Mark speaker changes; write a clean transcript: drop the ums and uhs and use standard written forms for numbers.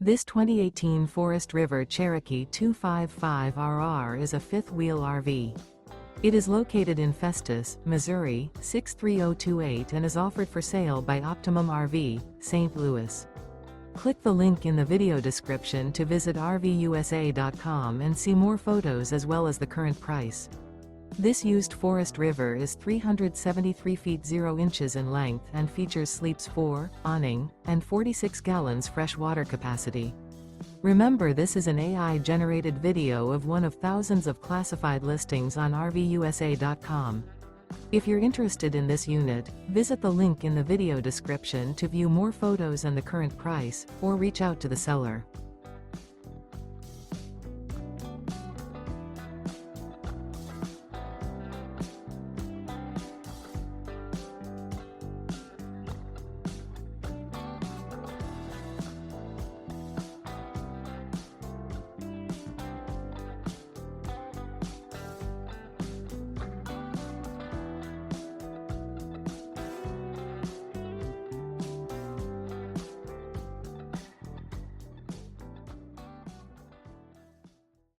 Speaker 1: This 2018 Forest River Cherokee 255RR is a fifth-wheel RV. It is located in Festus, Missouri, 63028 and is offered for sale by Optimum RV, St. Louis. Click the link in the video description to visit RVUSA.com and see more photos as well as the current price. This used Forest River is 373 feet 0 inches in length and features sleeps 4, awning, and 46 gallons fresh water capacity. Remember, this is an AI-generated video of one of thousands of classified listings on RVUSA.com. If you're interested in this unit, visit the link in the video description to view more photos and the current price, or reach out to the seller.